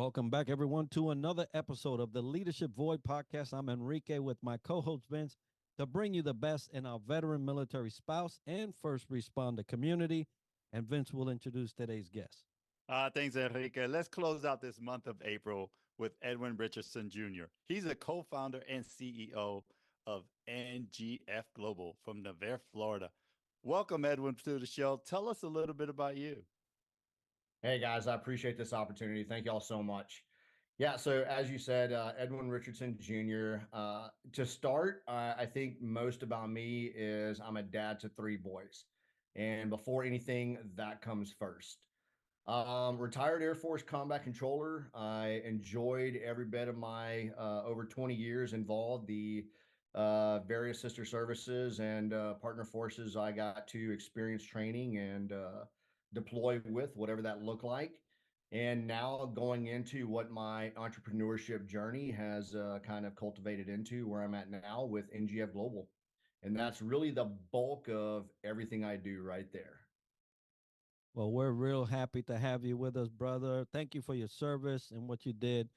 Welcome back, everyone, to another episode of the Leadership Void Podcast. I'm Enrique with my co-host Vince to bring you the best in our veteran military spouse and first responder community. And Vince will introduce today's guest. Thanks, Enrique. Let's close out this month of April with Edwin Richardson Jr. He's a co-founder and CEO of NGF Global from Navarre, Florida. Welcome, Edwin, to the show. Tell us a little bit about you. Hey guys, I appreciate this opportunity. Thank you all so much. Yeah, so as you said, Edwin Richardson Jr. To start, I think most about me is I'm a dad to 3 boys. And before anything, that comes first. Retired Air Force combat controller. I enjoyed every bit of my over 20 years involved, the various sister services and partner forces I got to experience training and deploy with, whatever that looked like. And now going into what my entrepreneurship journey has kind of cultivated into where I'm at now with NGF Global. And that's really the bulk of everything I do right there. Well, we're real happy to have you with us, brother. Thank you for your service and what you did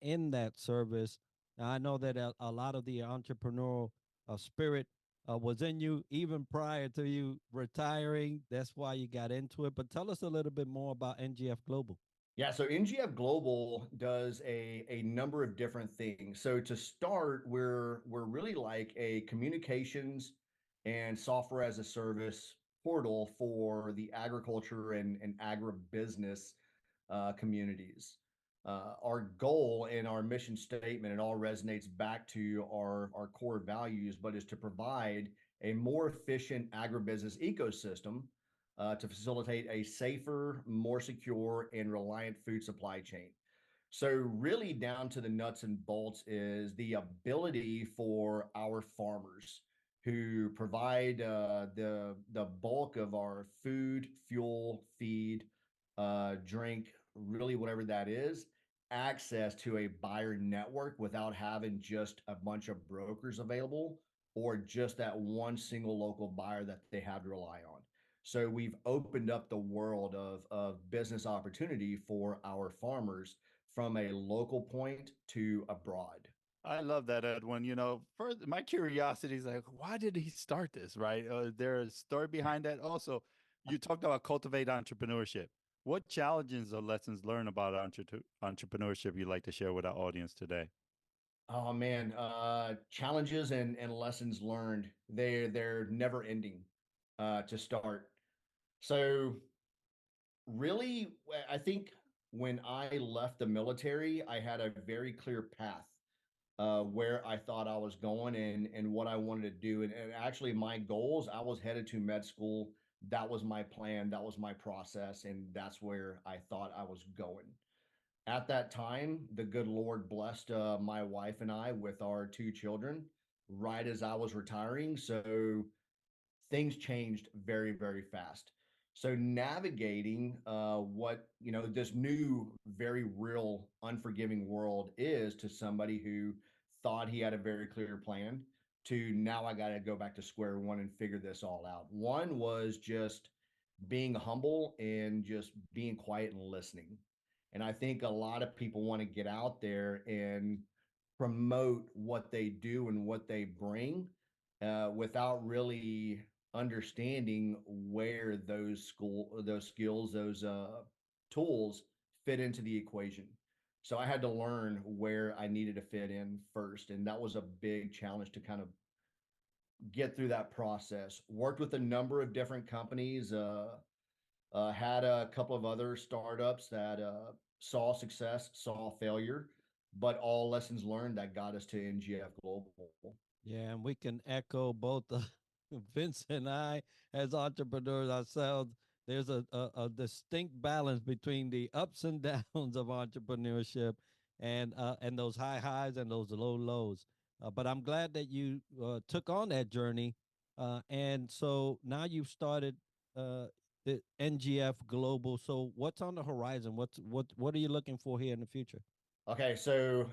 in that service. Now, I know that a lot of the entrepreneurial spirit was in you even prior to you retiring. That's why you got into it. But tell us a little bit more about NGF Global. Yeah, so NGF Global does a number of different things. So to start, we're really like a communications and software as a service portal for the agriculture and agribusiness communities. Our goal and our mission statement, it all resonates back to our core values, but is to provide a more efficient agribusiness ecosystem to facilitate a safer, more secure, and reliant food supply chain. So really down to the nuts and bolts is the ability for our farmers who provide the bulk of our food, fuel, feed, drink, really whatever that is, access to a buyer network without having just a bunch of brokers available or just that one single local buyer that they have to rely on. So we've opened up the world of business opportunity for our farmers from a local point to abroad. I love that, Edwin. You know, first, my curiosity is like, why did he start this, right? There's a story behind that. Also, you talked about cultivate entrepreneurship. What challenges or lessons learned about entrepreneurship you'd like to share with our audience today? Oh man, challenges and lessons learned. They're never ending to start. So really, I think when I left the military, I had a very clear path where I thought I was going and what I wanted to do. And actually my goals, I was headed to med school. That was my plan. That was my process. And that's where I thought I was going. At that time, the good Lord blessed my wife and I with our 2 children right as I was retiring. So things changed very, very fast. So navigating what, this new, very real, unforgiving world is to somebody who thought he had a very clear plan to now I got to go back to square one and figure this all out. One was just being humble and just being quiet and listening. And I think a lot of people want to get out there and promote what they do and what they bring without really understanding where those skills, those tools fit into the equation. So I had to learn where I needed to fit in first. And that was a big challenge to kind of get through that process. Worked with a number of different companies, had a couple of other startups that saw success, saw failure, but all lessons learned that got us to NGF Global. Yeah, and we can echo both Vince and I as entrepreneurs ourselves. There's a distinct balance between the ups and downs of entrepreneurship and those high highs and those low lows. But I'm glad that you took on that journey. And so now you've started the NGF Global. So what's on the horizon? What are you looking for here in the future? Okay, so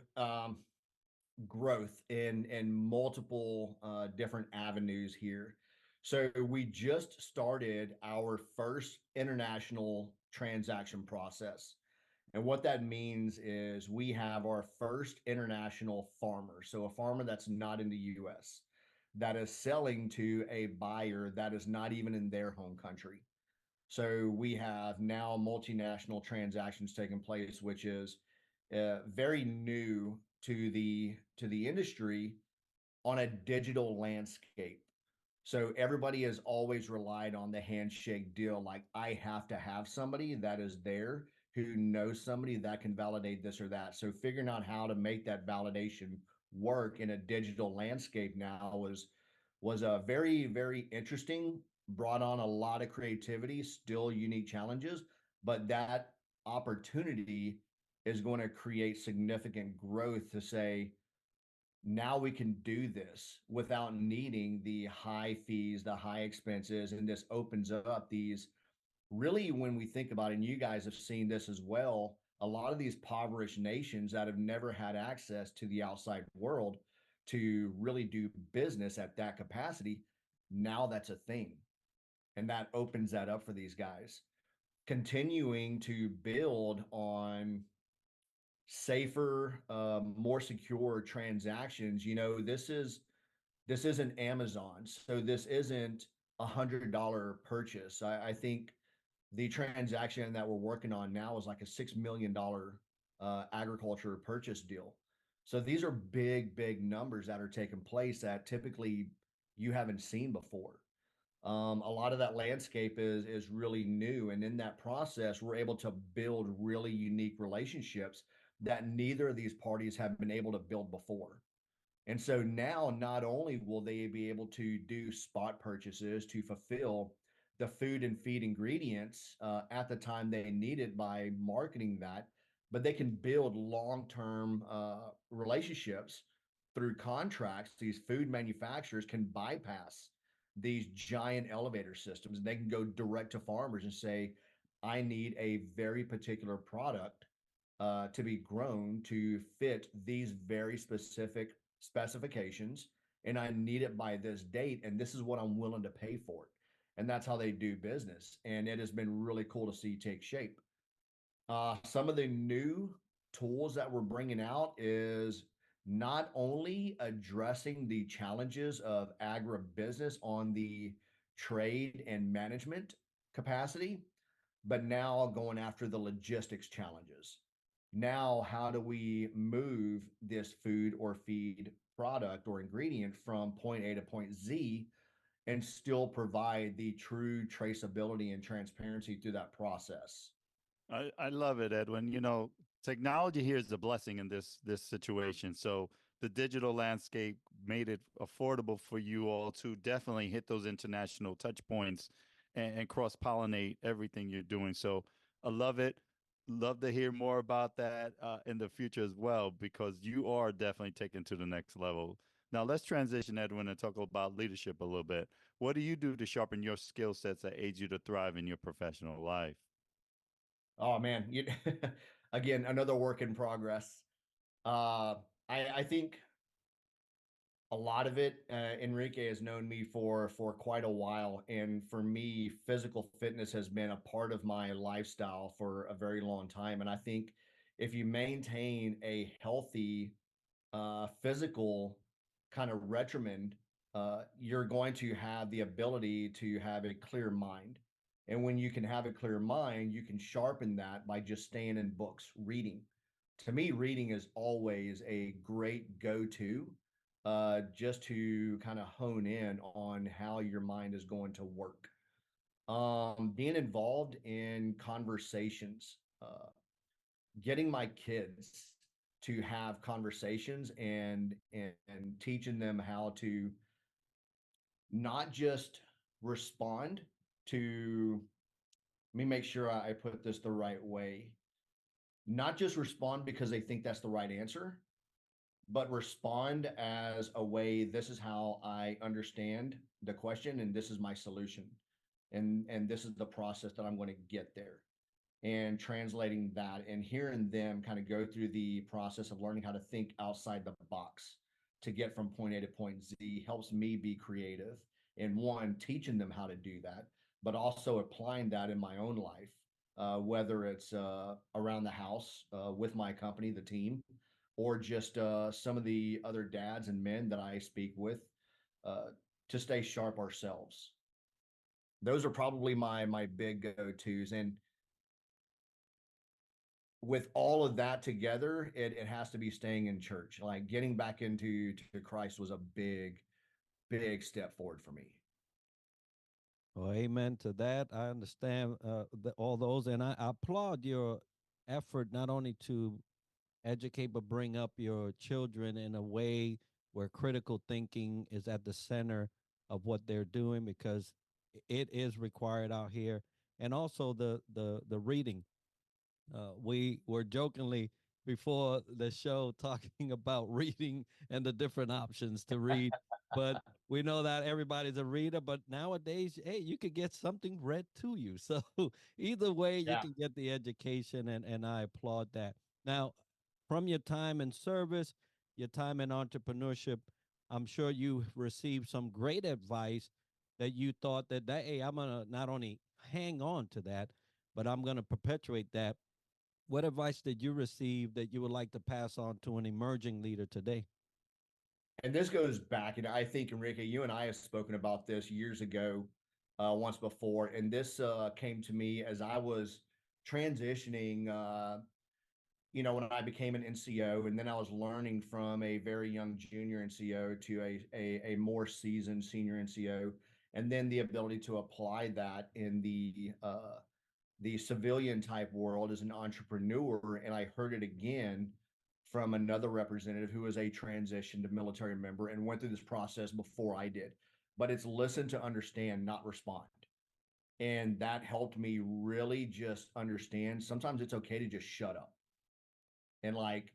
growth in multiple different avenues here. So we just started our first international transaction process. And what that means is we have our first international farmer. So a farmer that's not in the US that is selling to a buyer that is not even in their home country. So we have now multinational transactions taking place, which is very new to the industry on a digital landscape. So everybody has always relied on the handshake deal. Like, I have to have somebody that is there who knows somebody that can validate this or that. So figuring out how to make that validation work in a digital landscape now was a very interesting, brought on a lot of creativity, still unique challenges, but that opportunity is going to create significant growth to say, now we can do this without needing the high fees, the high expenses, and this opens up these really, when we think about it, and you guys have seen this as well, a lot of these impoverished nations that have never had access to the outside world to really do business at that capacity, now that's a thing. And that opens that up for these guys. Continuing to build on safer, more secure transactions. You know, this isn't Amazon, so this isn't $100 purchase. I think the transaction that we're working on now is like a $6 million agriculture purchase deal. So these are big numbers that are taking place that typically you haven't seen before. A lot of that landscape is really new, and in that process, we're able to build really unique relationships that neither of these parties have been able to build before. And so now, not only will they be able to do spot purchases to fulfill the food and feed ingredients at the time they need it by marketing that, but they can build long-term relationships through contracts. These food manufacturers can bypass these giant elevator systems. They can go direct to farmers and say, I need a very particular product to be grown to fit these very specific specifications, and I need it by this date, and this is what I'm willing to pay for it. And that's how they do business. And it has been really cool to see take shape. Some of the new tools that we're bringing out is not only addressing the challenges of agribusiness on the trade and management capacity, but now going after the logistics challenges. Now, how do we move this food or feed product or ingredient from point A to point Z and still provide the true traceability and transparency through that process? I love it, Edwin. You know, technology here is a blessing in this situation. So the digital landscape made it affordable for you all to definitely hit those international touch points and cross pollinate everything you're doing. So I love it. Love to hear more about that in the future as well, because you are definitely taken to the next level. Now let's transition, Edwin, and talk about leadership a little bit. What do you do to sharpen your skill sets that aid you to thrive in your professional life? Oh man, again, another work in progress. Uh, I think a lot of it, Enrique has known me for quite a while, and for me, physical fitness has been a part of my lifestyle for a very long time. And I think if you maintain a healthy physical kind of regimen, you're going to have the ability to have a clear mind. And when you can have a clear mind, you can sharpen that by just staying in books, reading. To me, reading is always a great go-to, just to kind of hone in on how your mind is going to work. Being involved in conversations, getting my kids to have conversations and teaching them how to not just respond to, let me make sure I put this the right way, not just respond because they think that's the right answer, but respond as a way, this is how I understand the question and this is my solution, and this is the process that I'm going to get there. And translating that and hearing them kind of go through the process of learning how to think outside the box to get from point A to point Z helps me be creative. And one, teaching them how to do that, but also applying that in my own life. whether it's around the house with my company, the team, or just some of the other dads and men that I speak with uh, to stay sharp ourselves. Those are probably my big go-tos. And with all of that together, it has to be staying in church. Like getting back into to Christ was a big step forward for me. Well, amen to that. I understand all those, and I applaud your effort not only to educate but bring up your children in a way where critical thinking is at the center of what they're doing, because it is required out here, and also the reading. We were jokingly before the show talking about reading and the different options to read, but we know that everybody's a reader. But nowadays, hey, you could get something read to you. So either way, you Yeah. can get the education, and I applaud that. Now, from your time in service, your time in entrepreneurship, I'm sure you received some great advice that you thought that hey, I'm gonna not only hang on to that, but I'm gonna perpetuate that. What advice did you receive that you would like to pass on to an emerging leader today? And this goes back, and I think, Enrique, you and I have spoken about this years ago, once before. And this came to me as I was transitioning, when I became an NCO, and then I was learning from a very young junior NCO to a more seasoned senior NCO, and then the ability to apply that in the civilian type world as an entrepreneur. And I heard it again from another representative who was a transitioned military member and went through this process before I did. But it's listen to understand, not respond. And that helped me really just understand sometimes it's okay to just shut up and like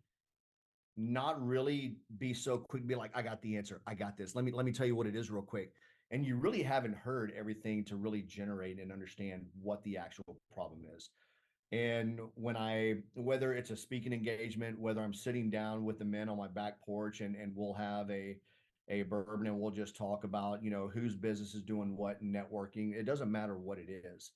not really be so quick, be like, I got the answer. I got this. Let me tell you what it is real quick. And you really haven't heard everything to really generate and understand what the actual problem is. And whether it's a speaking engagement, whether I'm sitting down with the men on my back porch and we'll have a bourbon and we'll just talk about, whose business is doing what and networking, it doesn't matter what it is.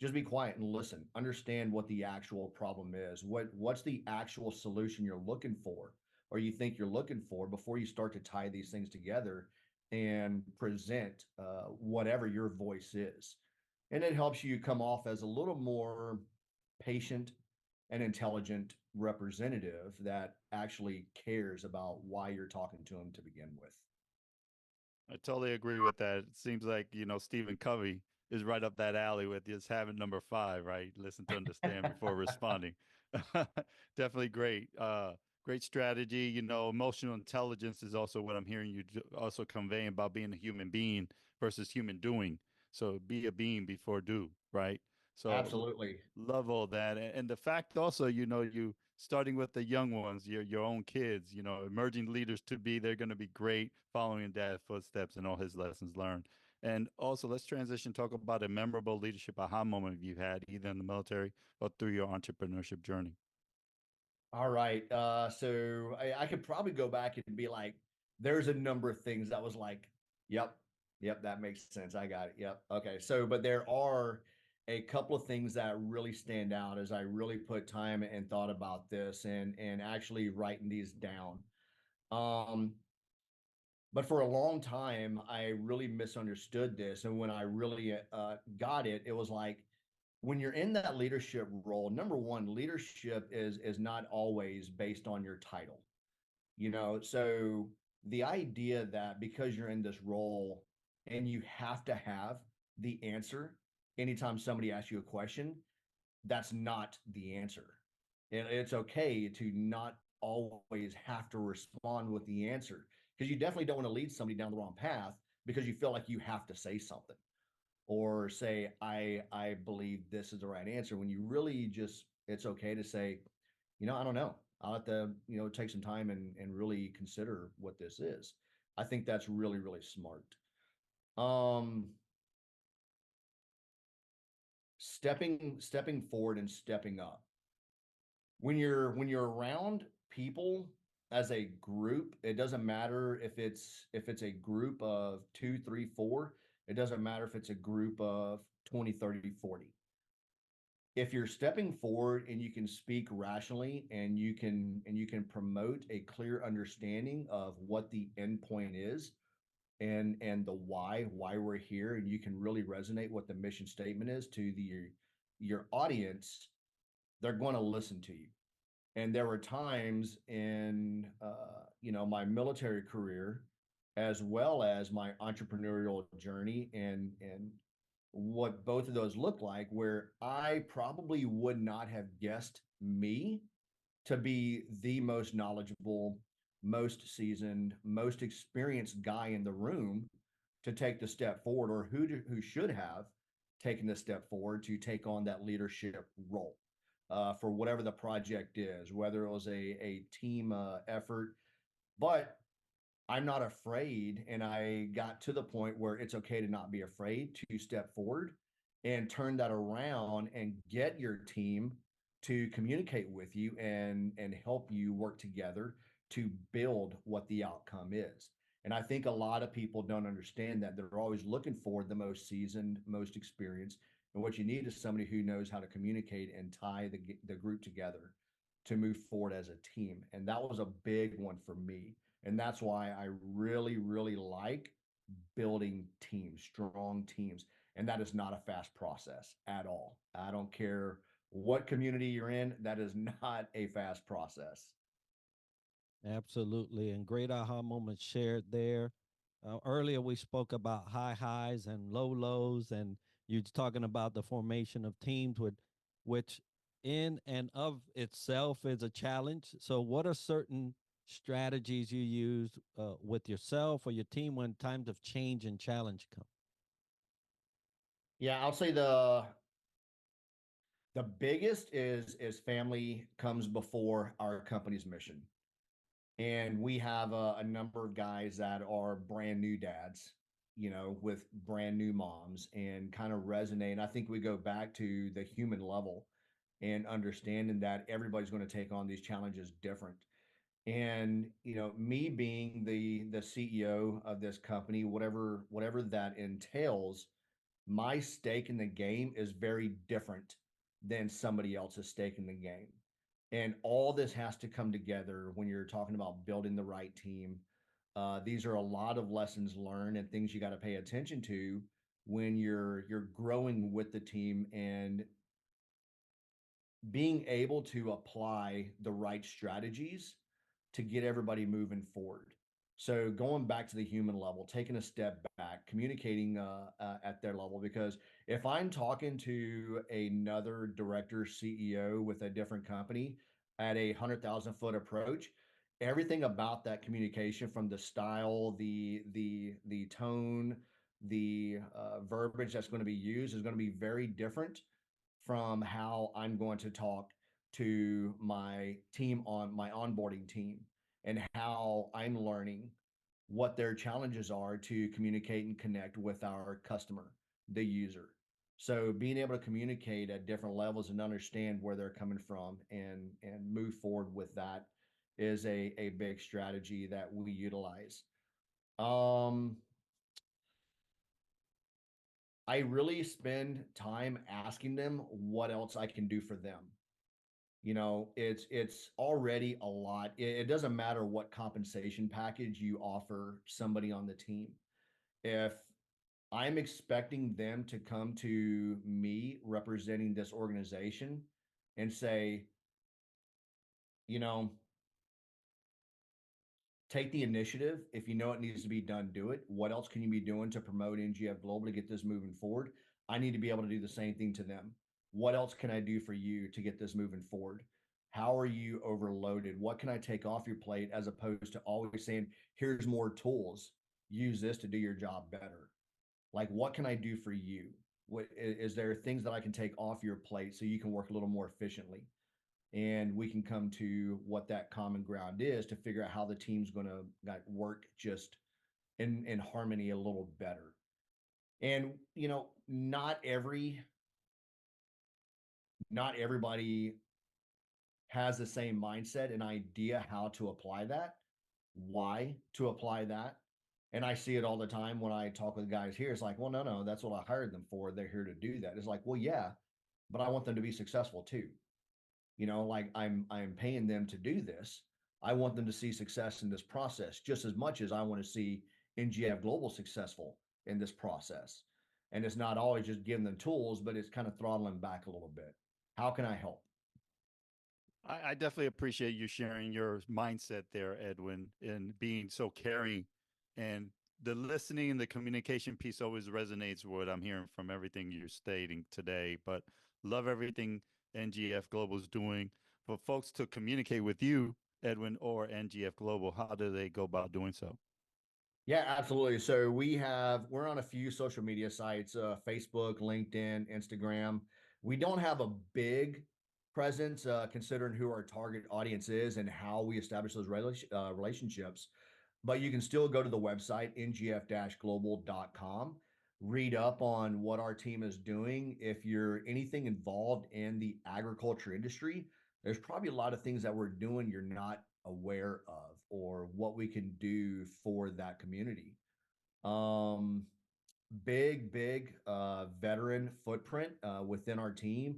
Just be quiet and listen. Understand what the actual problem is. What's the actual solution you're looking for or you think you're looking for before you start to tie these things together and present whatever your voice is. And it helps you come off as a little more patient and intelligent representative that actually cares about why you're talking to them to begin with. I totally agree with that. It seems like, Stephen Covey is right up that alley with just having number five, right? Listen to understand before responding. Definitely great. Great strategy. Emotional intelligence is also what I'm hearing you also conveying about being a human being versus human doing. So be a being before do, right? So Absolutely. love all that. And the fact also, you starting with the young ones, your own kids, emerging leaders to be, they're going to be great following in dad's footsteps and all his lessons learned. And also, let's transition, talk about a memorable leadership aha moment you had either in the military or through your entrepreneurship journey. All right. So I could probably go back and be like, there's a number of things that was like, yep, yep, that makes sense. I got it. Yep. Okay. So, but there are a couple of things that really stand out as I really put time and thought about this and actually writing these down. Um, but for a long time, I really misunderstood this. And when I really got it, it was like, when you're in that leadership role, number one, leadership is not always based on your title. So the idea that because you're in this role and you have to have the answer anytime somebody asks you a question, that's not the answer. And it's okay to not always have to respond with the answer because you definitely don't want to lead somebody down the wrong path because you feel like you have to say something or say I believe this is the right answer when you really just it's okay to say, I don't know. I'll have to, take some time and really consider what this is. I think that's really, really smart. Um stepping forward and stepping up. When you're around people as a group, it doesn't matter if it's a group of 2, 3, 4. It doesn't matter if it's a group of 20, 30, 40. if you're stepping forward and you can speak rationally and you can promote a clear understanding of what the end point is and the why we're here, and you can really resonate what the mission statement is to your audience, they're going to listen to you. And there were times in my military career as well as my entrepreneurial journey and what both of those look like, where I probably would not have guessed me to be the most knowledgeable, most seasoned, most experienced guy in the room to take the step forward, or who should have taken the step forward to take on that leadership role for whatever the project is, whether it was a team effort. But I'm not afraid. And I got to the point where it's okay to not be afraid to step forward and turn that around and get your team to communicate with you and help you work together to build what the outcome is. And I think a lot of people don't understand that. They're always looking for the most seasoned, most experienced. And what you need is somebody who knows how to communicate and tie the group together to move forward as a team. And that was a big one for me. And that's why I really, really like building teams, strong teams. And that is not a fast process at all. I don't care what community you're in, that is not a fast process. Absolutely. And great aha moments shared there. Earlier, we spoke about high highs and low lows, and you're talking about the formation of teams, which in and of itself is a challenge. So, what are certain strategies you use with yourself or your team when times of change and challenge come? Yeah, I'll say the biggest is family comes before our company's mission. And we have a number of guys that are brand new dads, with brand new moms, and kind of resonate. I think we go back to the human level and understanding that everybody's going to take on these challenges different. And me being the CEO of this company, whatever that entails, my stake in the game is very different than somebody else's stake in the game. And all this has to come together when you're talking about building the right team. These are a lot of lessons learned and things you got to pay attention to when you're growing with the team and being able to apply the right strategies to get everybody moving forward. So going back to the human level, taking a step back, communicating at their level, because if I'm talking to another director, CEO with a different company at 100,000 foot approach, everything about that communication, from the style, the tone, the verbiage that's going to be used, is going to be very different from how I'm going to talk to my team on my onboarding team, and how I'm learning what their challenges are to communicate and connect with our customer, the user. So being able to communicate at different levels and understand where they're coming from and move forward with that is a big strategy that we utilize. Um, I really spend time asking them what else I can do for them. It's already a lot. It doesn't matter what compensation package you offer somebody on the team. If I'm expecting them to come to me representing this organization and say, you know, take the initiative. If you know it needs to be done, do it. What else can you be doing to promote NGF Global to get this moving forward? I need to be able to do the same thing to them. What else can I do for you to get this moving forward? How are you overloaded? What can I take off your plate, as opposed to always saying, here's more tools, use this to do your job better? Like, what can I do for you? What is there things that I can take off your plate so you can work a little more efficiently? And we can come to what that common ground is to figure out how the team's going to work just in harmony a little better. And not everybody has the same mindset and idea how to apply that, why to apply that. And I see it all the time when I talk with guys here. It's like, well, no, that's what I hired them for. They're here to do that. It's like, well, yeah, but I want them to be successful too. Like I'm paying them to do this. I want them to see success in this process just as much as I want to see NGF Global successful in this process. And it's not always just giving them tools, but it's kind of throttling back a little bit. How can I help? I definitely appreciate you sharing your mindset there, Edwin, and being so caring. And the listening and the communication piece always resonates with what I'm hearing from everything you're stating today. But love everything NGF Global is doing. For folks to communicate with you, Edwin, or NGF Global, how do they go about doing so? Yeah, absolutely. So we're on a few social media sites, Facebook, LinkedIn, Instagram. We don't have a big presence considering who our target audience is and how we establish those relationships. But you can still go to the website, ngf-global.com, read up on what our team is doing. If you're anything involved in the agriculture industry, there's probably a lot of things that we're doing you're not aware of or what we can do for that community. Um, big veteran footprint within our team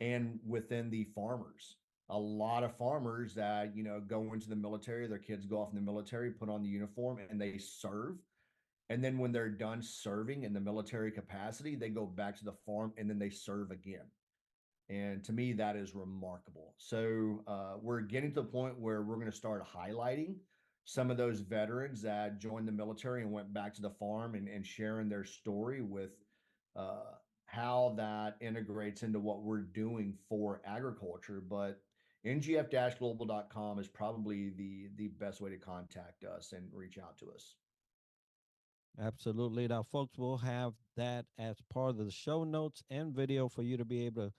and within the farmers. A lot of farmers that go into the military, their kids go off in the military, put on the uniform, and they serve. And then when they're done serving in the military capacity, they go back to the farm and then they serve again. And to me, that is remarkable. So we're getting to the point where we're going to start highlighting some of those veterans that joined the military and went back to the farm and sharing their story with uh, how that integrates into what we're doing for agriculture. But ngf-global.com is probably the best way to contact us and reach out to us. Absolutely. Now, folks, will have that as part of the show notes and video for you to be able to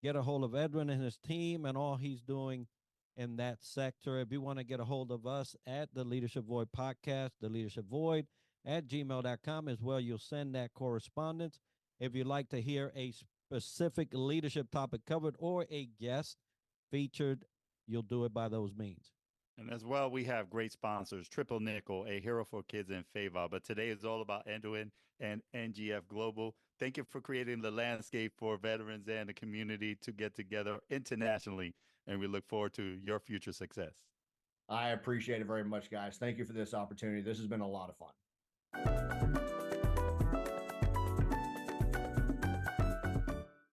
get a hold of Edwin and his team and all he's doing in that sector. If you want to get a hold of us at the Leadership Void Podcast, the Leadership Void at gmail.com as well, you'll send that correspondence. If you'd like to hear a specific leadership topic covered or a guest featured, you'll do it by those means. And as well, we have great sponsors, Triple Nickel, a hero for kids, and FAVOB. But today is all about Edwin and NGF Global. Thank you for creating the landscape for veterans and the community to get together internationally. And we look forward to your future success. I appreciate it very much, guys. Thank you for this opportunity. This has been a lot of fun.